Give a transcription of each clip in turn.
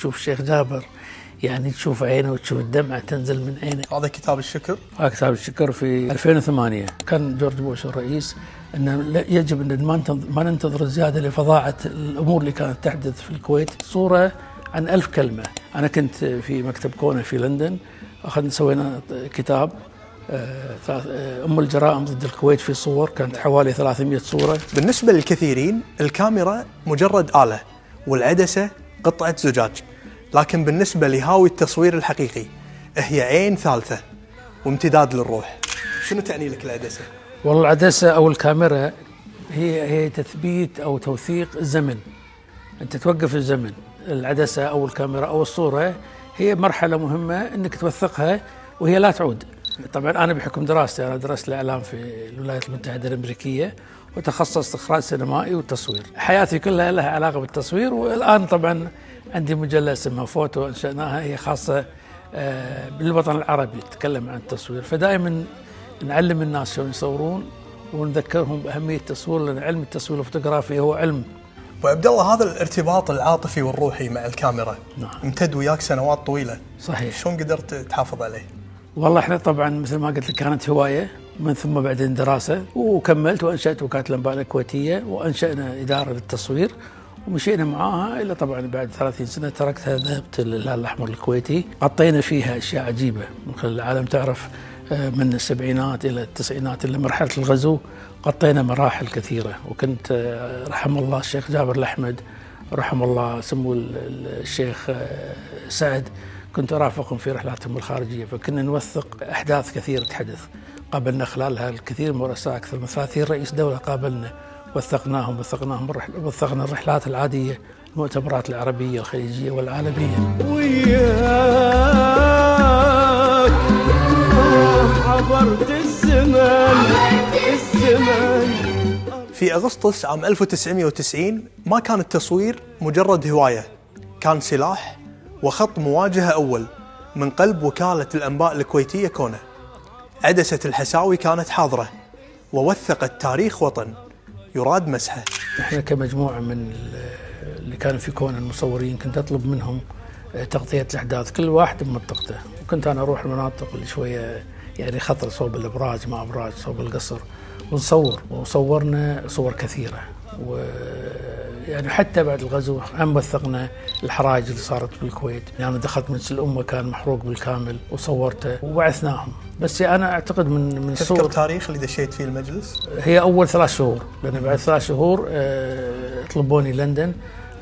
تشوف الشيخ جابر يعني تشوف عينه وتشوف الدمعة تنزل من عينه. هذا كتاب الشكر؟ هذا كتاب الشكر في 2008 كان جورج بوش الرئيس أنه يجب أن ما ننتظر الزيادة لفظاعة الأمور اللي كانت تحدث في الكويت. صورة عن 1000 كلمة. أنا كنت في مكتب كونه في لندن، أخذنا سوينا كتاب أم الجرائم ضد الكويت في صور، كانت حوالي 300 صورة. بالنسبة للكثيرين الكاميرا مجرد آلة والعدسة قطعة زجاج، لكن بالنسبة لهاوي التصوير الحقيقي هي عين ثالثة وامتداد للروح. شنو تعني لك العدسة؟ والله العدسة أو الكاميرا هي تثبيت أو توثيق الزمن. أنت توقف الزمن. العدسة أو الكاميرا أو الصورة هي مرحلة مهمة أنك توثقها وهي لا تعود. طبعا أنا بحكم دراستي، أنا درست الإعلام في الولايات المتحدة الأمريكية وتخصصت إخراج سينمائي وتصوير. حياتي كلها لها علاقة بالتصوير، والآن طبعا عندي مجلة اسمها فوتو أنشأناها، هي خاصة بالوطن العربي تتكلم عن التصوير. فدائما نعلم الناس شلون يصورون ونذكرهم بأهمية التصوير، لأن علم التصوير الفوتوغرافي هو علم. أبو عبد الله، هذا الارتباط العاطفي والروحي مع الكاميرا نعم. امتد وياك سنوات طويلة. صحيح. شلون قدرت تحافظ عليه؟ والله احنا طبعا مثل ما قلت لك كانت هواية، من ثم بعدين دراسة، وكملت وأنشأت وكالة الأنباء الكويتية وأنشأنا إدارة للتصوير ومشينا معاها. إلا طبعا بعد 30 سنة تركتها، ذهبت للهلال الأحمر الكويتي. غطينا فيها أشياء عجيبة من خلال العالم، تعرف من السبعينات إلى التسعينات إلى مرحلة الغزو غطينا مراحل كثيرة. وكنت رحم الله الشيخ جابر الأحمد، رحم الله سمو الشيخ سعد، كنت أرافقهم في رحلاتهم الخارجية، فكنا نوثق أحداث كثيرة تحدث. قابلنا خلالها الكثير من رؤساء، أكثر من 30 رئيس دولة قابلنا، وثقنا الرحلات العادية، المؤتمرات العربية الخليجية والعالمية. وياك عبرت الزمان. في أغسطس عام 1990 ما كان التصوير مجرد هواية، كان سلاح وخط مواجهة أول من قلب وكالة الأنباء الكويتية كونه. عدسة الحساوي كانت حاضرة ووثقت تاريخ وطن يراد مسحه. احنا كمجموعة من اللي كانوا في كون المصورين كنت أطلب منهم تغطية الأحداث كل واحد بمنطقته، وكنت أنا أروح المناطق اللي شوية يعني خطر، صوب الأبراج، ما أبراج، صوب القصر، ونصور. وصورنا صور كثيرة، ويعني حتى بعد الغزو هم وثقنا الحرائق اللي صارت بالكويت. يعني أنا دخلت مجلس الأمة كان محروق بالكامل وصورته وبعثناهم. بس أنا أعتقد من الصور. تذكر التاريخ اللي دشيت فيه المجلس؟ هي أول 3 شهور، لأن بعد 3 شهور طلبوني لندن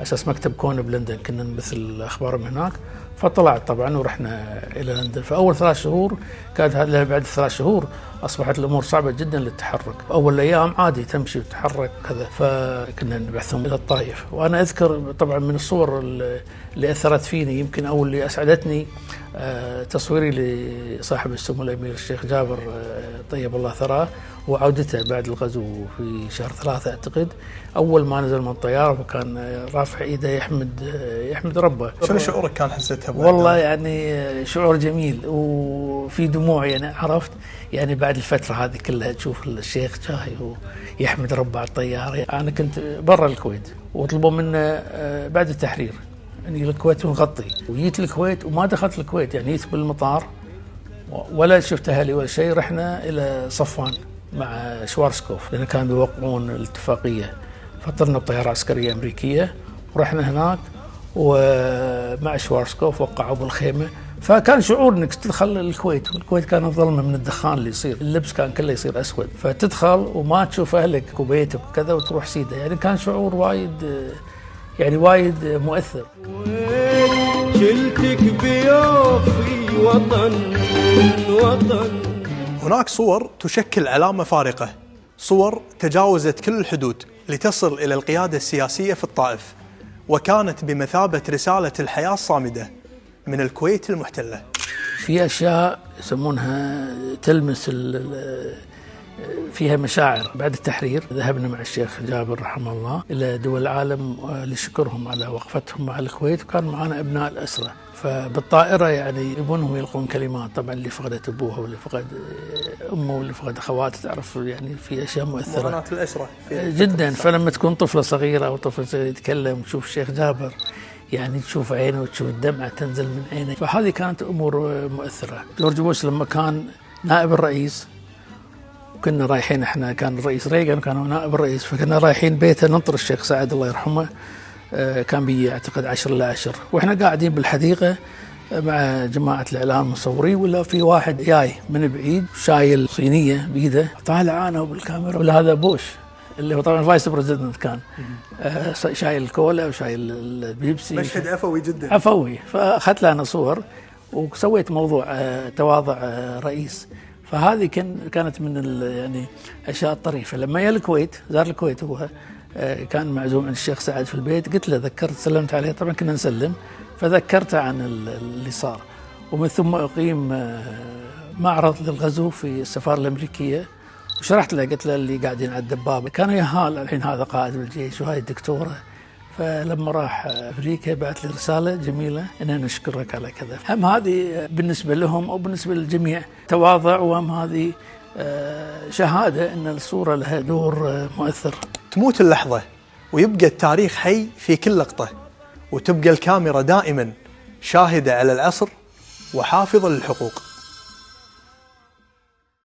أساس مكتب كون بلندن، كنا نبث الأخبار من هناك، فطلعت طبعا ورحنا إلى لندن. فأول 3 شهور كانت هذه، بعد 3 شهور أصبحت الأمور صعبة جدا للتحرك. أول الأيام عادي تمشي وتتحرك كذا، فكنا نبعثهم إلى الطائف. وأنا أذكر طبعا من الصور اللي أثرت فيني يمكن أو اللي أسعدتني تصويري لصاحب السمو الأمير الشيخ جابر طيب الله ثراه، وعودته بعد الغزو في شهر 3 أعتقد. أول ما نزل من الطيارة وكان رافع إيده يحمد ربه. شنو شعورك كان حسيتها؟ والله يعني شعور جميل وفي دموع، يعني عرفت يعني بعد الفترة هذه كلها تشوف الشيخ جاي ويحمد ربه على الطيارة. أنا كنت برا الكويت وطلبوا منا بعد التحرير أني الكويت ونغطي، وجيت الكويت وما دخلت الكويت، يعني جيت بالمطار ولا شفت أهلي ولا شيء. رحنا إلى صفوان مع شوارسكوف لأن كانوا بيوقعون الاتفاقية، فطرنا بطيارة عسكرية أمريكية ورحنا هناك ومع شوارسكوف وقعوا بالخيمة. فكان شعور انك تدخل الكويت، والكويت كانت ظلمه من الدخان اللي يصير، اللبس كان كله يصير اسود، فتدخل وما تشوف اهلك وبيتك وكذا وتروح سيده. يعني كان شعور وايد مؤثر. شلتك بيوفي وطن. هناك صور تشكل علامة فارقة، صور تجاوزت كل الحدود لتصل إلى القيادة السياسية في الطائف، وكانت بمثابة رسالة الحياة الصامدة من الكويت المحتلة. في أشياء يسمونها تلمس فيها مشاعر. بعد التحرير ذهبنا مع الشيخ جابر رحمه الله إلى دول العالم لشكرهم على وقفتهم مع الكويت، وكان معنا أبناء الأسرة. فبالطائرة يعني يبونهم يلقون كلمات، طبعا اللي فقدت أبوها واللي فقد أمه واللي فقد أخواته، تعرف يعني في أشياء مؤثرة. معاناة الأسرة جدا. فلما تكون طفلة صغيرة أو طفل يتكلم وتشوف الشيخ جابر يعني تشوف عينه وتشوف الدمعة تنزل من عينه. فهذه كانت أمور مؤثرة. جورج بوش لما كان نائب الرئيس، كنا رايحين احنا، كان الرئيس ريغان كان هو نائب الرئيس، فكنا رايحين بيته ننطر الشيخ سعد الله يرحمه. كان بيجي اعتقد 10 ل10، واحنا قاعدين بالحديقة مع جماعة الإعلام المصورين، ولا في واحد جاي من بعيد شايل صينية بيده، طالع أنا بالكاميرا، ولا هذا بوش اللي هو طبعا فايس بريزيدنت كان، شايل الكولا وشايل البيبسي. مشهد عفوي جدا. عفوي. فأخذت له أنا صور وسويت موضوع تواضع رئيس. فهذه كانت من يعني الأشياء الطريفة. لما جاء الكويت، زار الكويت هو، كان معزوم عند الشيخ سعد في البيت، قلت له ذكرت، سلمت عليه، طبعا كنا نسلم، فذكرته عن اللي صار. ومن ثم أقيم معرض للغزو في السفارة الأمريكية، وشرحت له، قلت له اللي قاعدين على الدبابة كانوا يهال، الحين هذا قائد بالجيش وهاي الدكتورة. فلما راح أمريكا بعث لي رسالة جميلة إننا نشكرك على كذا. هم هذه بالنسبة لهم أو بالنسبة للجميع تواضع، وهم هذه شهادة أن الصورة لها دور مؤثر. تموت اللحظة ويبقى التاريخ حي في كل لقطة، وتبقى الكاميرا دائما شاهدة على العصر وحافظة للحقوق.